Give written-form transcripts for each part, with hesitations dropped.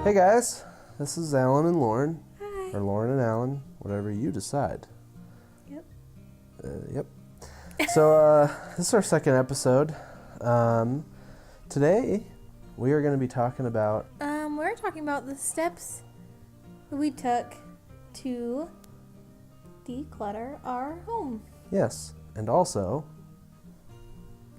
Hey guys, this is Alan and Lauren. Hi. Or Lauren and Alan, whatever you decide. Yep. Yep. So, this is our second episode. Today, we are going to be talking about... We're talking about the steps that we took to declutter our home. Yes, and also,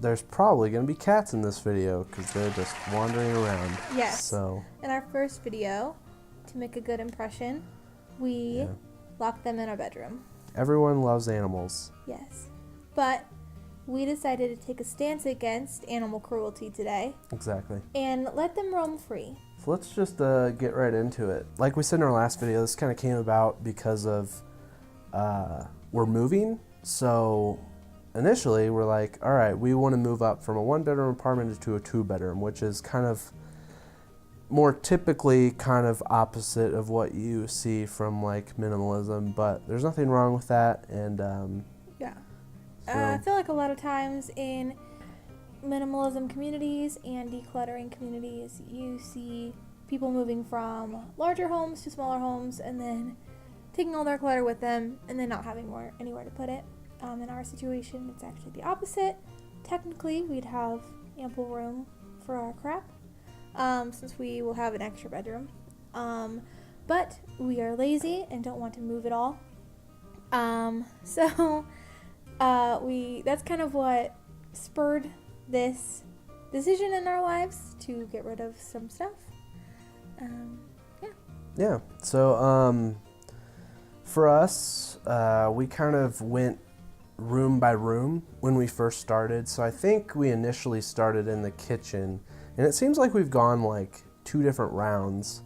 there's probably going to be cats in this video because they're just wandering around. Yes. So, In our first video, to make a good impression, we locked them in our bedroom. everyone loves animals. Yes. But we decided to take a stance against animal cruelty today Exactly. and let them roam free. So let's just get right into it. Like we said in our last video, this kind of came about because of we're moving. So initially we're like, all right, we want to move up from a one-bedroom apartment to a two-bedroom, which is kind of more typically kind of opposite of what you see from like minimalism, but there's nothing wrong with that. And Yeah. so, I feel like a lot of times in minimalism communities and decluttering communities, you see people moving from larger homes to smaller homes and then taking all their clutter with them and then not having anywhere to put it. In our situation, it's actually the opposite. Technically, we'd have ample room for our crap since we will have an extra bedroom. But we are lazy and don't want to move at all. So that's kind of what spurred this decision in our lives to get rid of some stuff. yeah. So for us, we kind of went room by room when we first started. So I think we initially started in the kitchen, and it seems like we've gone like 2 different rounds.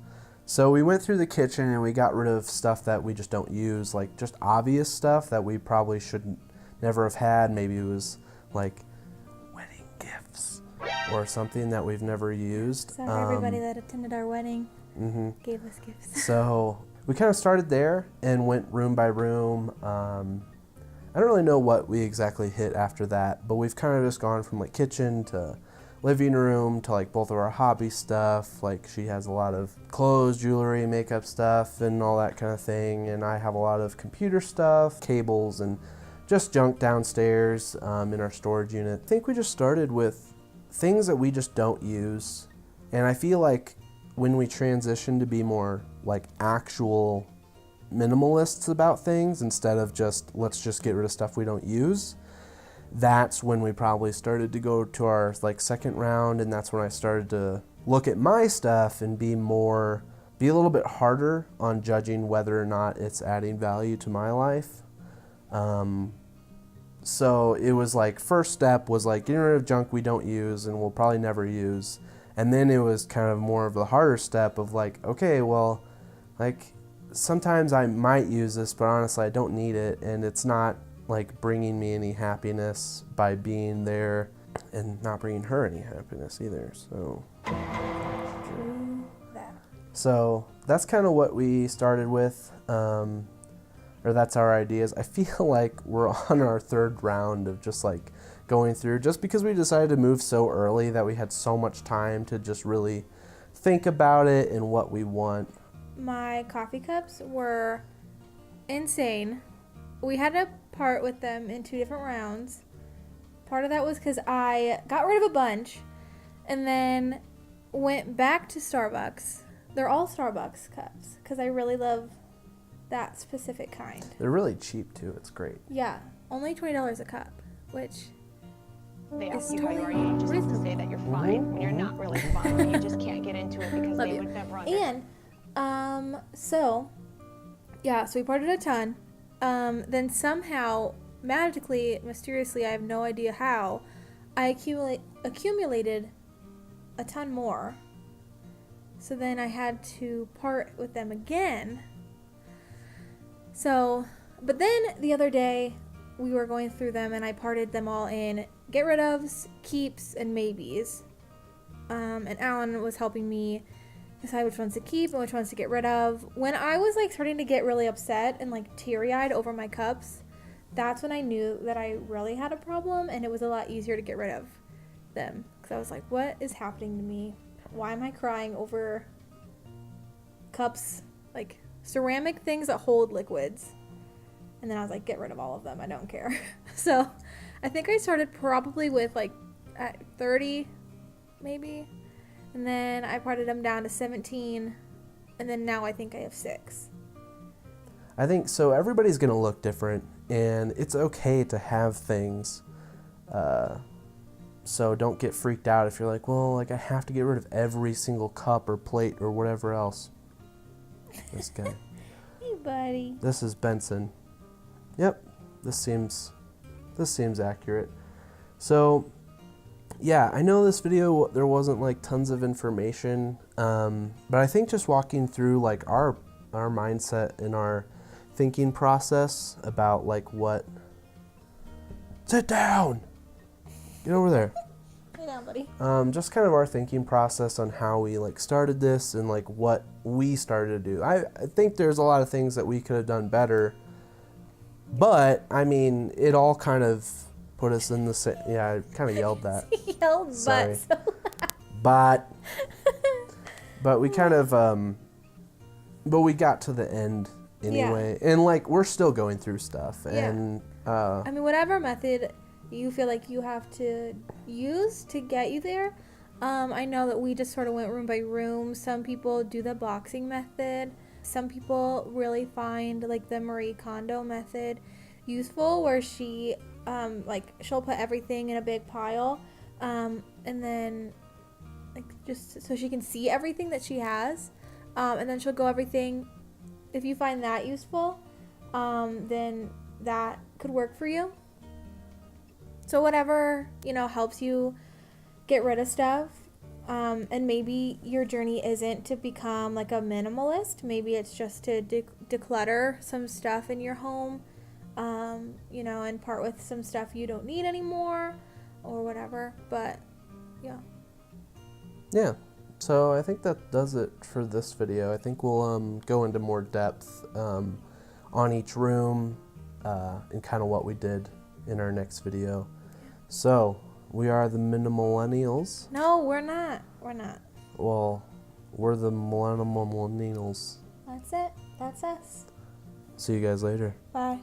So we went through the kitchen and we got rid of stuff that we just don't use, like just obvious stuff that we probably should never have had. Maybe it was like wedding gifts or something that we've never used. Sorry, everybody that attended our wedding gave us gifts. So we kind of started there and went room by room. I don't really know what we exactly hit after that, but we've kind of just gone from like kitchen to living room to like both of our hobby stuff. Like she has a lot of clothes, jewelry, makeup stuff and all that kind of thing, and I have a lot of computer stuff, cables, and just junk downstairs in our storage unit. I think we just started with things that we just don't use, and I feel like when we transition to be more like actual minimalists about things instead of just let's just get rid of stuff we don't use, that's when we probably started to go to our like second round, and that's when I started to look at my stuff and be a little bit harder on judging whether or not it's adding value to my life. So it was like first step was like getting rid of junk we don't use and we'll probably never use, and then it was kind of more of the harder step of like, okay, well, like sometimes I might use this, but honestly I don't need it, and it's not like bringing me any happiness by being there, and not bringing her any happiness either. So that's kind of what we started with, or that's our ideas. I feel like we're on our third round of just like going through, just because we decided to move so early that we had so much time to just really think about it and what we want. My coffee cups were insane. We had to part with them in 2 different rounds. Part of that was because I got rid of a bunch and then went back to Starbucks. They're all Starbucks cups because I really love that specific kind. They're really cheap too. It's great. Yeah, only $20 a cup, which They is ask you how you are, you just have to say that you're fine when you're not really fine, but you just can't get into it because Love they you. would never understand. And so we parted a ton. Then somehow, magically, mysteriously, I have no idea how, I accumulated a ton more. So then I had to part with them again. So, but then the other day, we were going through them and I parted them all in get rid ofs, keeps, and maybes. And Alan was helping me decide which ones to keep and which ones to get rid of. When I was like starting to get really upset and like teary-eyed over my cups, that's when I knew that I really had a problem, and it was a lot easier to get rid of them. Because I was like, what is happening to me? Why am I crying over cups, like ceramic things that hold liquids. And then I was like, get rid of all of them. I don't care. So I think I started probably with like at 30 maybe. And then I parted them down to 17. And then now I think I have 6. I think so. Everybody's going to look different, and it's okay to have things. So don't get freaked out if you're like, well, like I have to get rid of every single cup or plate or whatever else. This guy. Hey, buddy. This is Benson. Yep, this seems accurate. So, yeah, I know this video there wasn't like tons of information, but I think just walking through like our mindset and our thinking process about like what. Sit down. Get over there. Hey down, buddy. Just kind of our thinking process on how we like started this and like what we started to do. I think there's a lot of things that we could have done better, but I mean, it all kind of put us in the same. Yeah, I kind of yelled that. He yelled Sorry. but but we kind of but we got to the end anyway, and like we're still going through stuff, and I mean, whatever method you feel like you have to use to get you there. I know that we just sort of went room by room. Some people do the boxing method. Some people really find like the Marie Kondo method useful, where she she'll put everything in a big pile, and then like just so she can see everything that she has, and then she'll go everything. If you find that useful, then that could work for you. So whatever, helps you get rid of stuff. And maybe your journey isn't to become like a minimalist. Maybe it's just to declutter some stuff in your home, and part with some stuff you don't need anymore or whatever. But yeah. Yeah. So I think that does it for this video. I think we'll go into more depth on each room and kind of what we did in our next video. So we are the Minimalisms. No, we're not. We're not. Well, we're the Millennials. That's it. That's us. See you guys later. Bye.